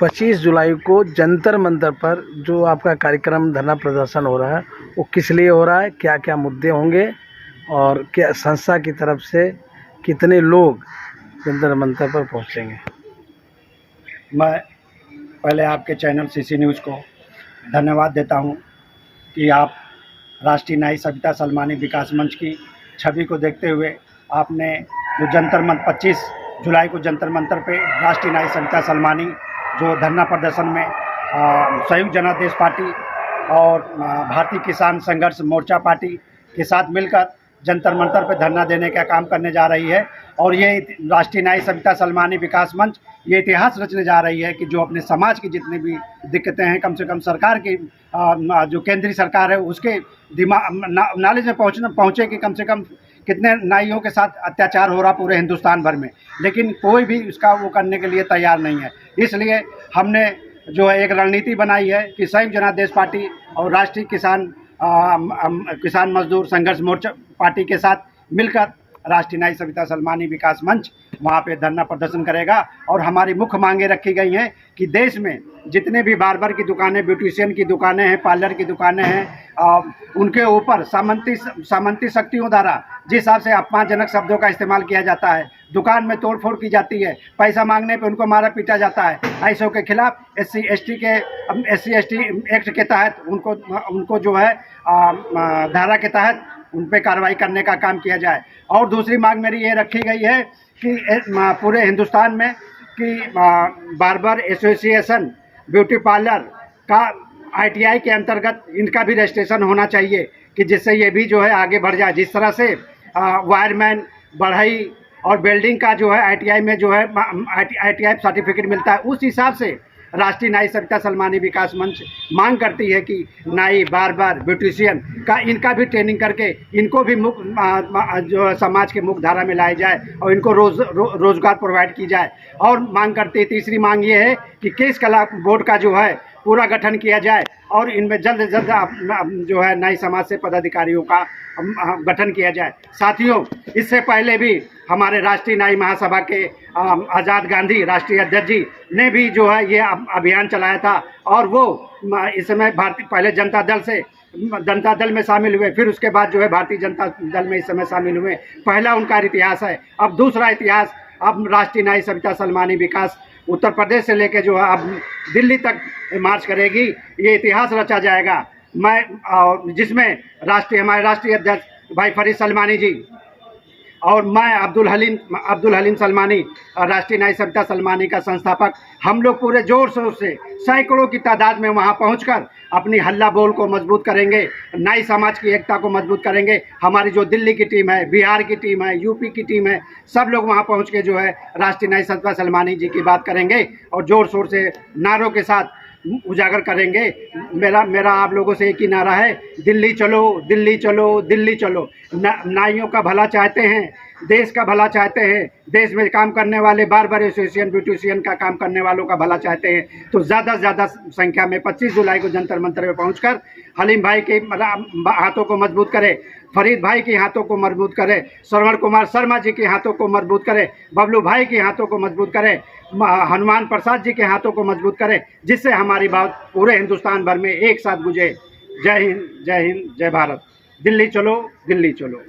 25 जुलाई को जंतर मंतर पर जो आपका कार्यक्रम धरना प्रदर्शन हो रहा है वो किस लिए हो रहा है, क्या क्या मुद्दे होंगे और क्या संस्था की तरफ से कितने लोग जंतर मंतर पर पहुंचेंगे? मैं पहले आपके चैनल सीसी न्यूज़ को धन्यवाद देता हूं कि आप राष्ट्रीय न्यायिक सविता सलमानी विकास मंच की छवि को देखते हुए आपने जो जंतर मंतर 25 जुलाई को जंतर मंतर पे राष्ट्रीय न्यायिक सविता सलमानी जो धरना प्रदर्शन में संयुक्त जनादेश पार्टी और भारतीय किसान संघर्ष मोर्चा पार्टी के साथ मिलकर जंतर मंतर पर धरना देने का काम करने जा रही है। और ये राष्ट्रीय न्यायिक सविता सलमानी विकास मंच ये इतिहास रचने जा रही है कि जो अपने समाज की जितनी भी दिक्कतें हैं, कम से कम सरकार की जो केंद्रीय सरकार है उसके दिमाग नॉलेज में पहुँचे कि कम से कम कितने नाइयों के साथ अत्याचार हो रहा पूरे हिंदुस्तान भर में, लेकिन कोई भी उसका वो करने के लिए तैयार नहीं है। इसलिए हमने जो है एक रणनीति बनाई है कि संयुक्त जनादेश पार्टी और राष्ट्रीय किसान मजदूर संघर्ष मोर्चा पार्टी के साथ मिलकर राष्ट्रीय न्यायिक सविता सलमानी विकास मंच वहाँ पे धरना प्रदर्शन करेगा। और हमारी मुख्य मांगें रखी गई हैं कि देश में जितने भी बार्बर की दुकानें, ब्यूटिशियन की दुकानें हैं, पार्लर की दुकानें हैं, उनके ऊपर सामंती शक्तियों द्वारा जिस हिसाब से अपमानजनक शब्दों का इस्तेमाल किया जाता है, दुकान में तोड़फोड़ की जाती है, पैसा मांगने पे उनको मारा पीटा जाता है, ऐसों के खिलाफ SC ST एक्ट के तहत उनको जो है धारा के तहत उन पे कार्रवाई करने का काम किया जाए। और दूसरी मांग मेरी ये रखी गई है कि पूरे हिंदुस्तान में कि बार्बर एसोसिएशन, ब्यूटी पार्लर का ITI के अंतर्गत इनका भी रजिस्ट्रेशन होना चाहिए कि जिससे ये भी जो है आगे बढ़ जाए। जिस तरह से वायरमैन, बढ़ई और वेल्डिंग का जो है ITI में जो है ITI सर्टिफिकेट मिलता है, उस हिसाब से राष्ट्रीय न्यायिक सविता सलमानी विकास मंच मांग करती है कि नाई, बार्बर, ब्यूटिशियन का इनका भी ट्रेनिंग करके इनको भी जो समाज के मुख्य धारा में लाया जाए और इनको रोजगार प्रोवाइड की जाए। और मांग करती है, तीसरी मांग ये है कि केस कला बोर्ड का जो है पूरा गठन किया जाए और इनमें जल्द से जल्द जो है न्याय समाज से पदाधिकारियों का गठन किया जाए। साथियों, इससे पहले भी हमारे राष्ट्रीय न्याय महासभा के आज़ाद गांधी राष्ट्रीय अध्यक्ष जी ने भी जो है ये अभियान चलाया था और वो इस समय पहले जनता दल में शामिल हुए, फिर उसके बाद जो है भारतीय जनता दल में इस समय शामिल हुए। पहला उनका इतिहास है। अब दूसरा इतिहास अब राष्ट्रीय न्यायिक सविता सलमानी विकास उत्तर प्रदेश से लेकर जो है अब दिल्ली तक मार्च करेगी। ये इतिहास रचा जाएगा। जिसमें हमारे राष्ट्रीय अध्यक्ष भाई फरीद सलमानी जी और मैं अब्दुल हलीम सलमानी, राष्ट्रीय न्यायिक सविता सलमानी का संस्थापक, हम लोग पूरे जोर शोर से सैकड़ों की तादाद में वहां पहुंचकर अपनी हल्ला बोल को मजबूत करेंगे, न्यायी समाज की एकता को मजबूत करेंगे। हमारी जो दिल्ली की टीम है, बिहार की टीम है, यूपी की टीम है, सब लोग वहां पहुंच के जो है राष्ट्रीय न्यायिक सविता सलमानी जी की बात करेंगे और जोर शोर से नारों के साथ उजागर करेंगे। मेरा आप लोगों से एक ही नारा है, दिल्ली चलो, दिल्ली चलो, दिल्ली चलो। नाइयों का भला चाहते हैं, देश का भला चाहते हैं, देश में काम करने वाले बार्बर एसोसिएशन, ब्यूटिशियन का काम करने वालों का भला चाहते हैं, तो ज़्यादा से ज़्यादा संख्या में 25 जुलाई को जंतर मंतर में पहुंचकर हलीम भाई के हाथों को मजबूत करें, फरीद भाई के हाथों को मजबूत करें, श्रवण कुमार शर्मा जी के हाथों को मजबूत करें, बबलू भाई के हाथों को मजबूत करें, हनुमान प्रसाद जी के हाथों को मजबूत करें, जिससे हमारी बात पूरे हिंदुस्तान भर में एक साथ गुजे। जय हिंद, जय हिंद, जय भारत। दिल्ली चलो, दिल्ली चलो।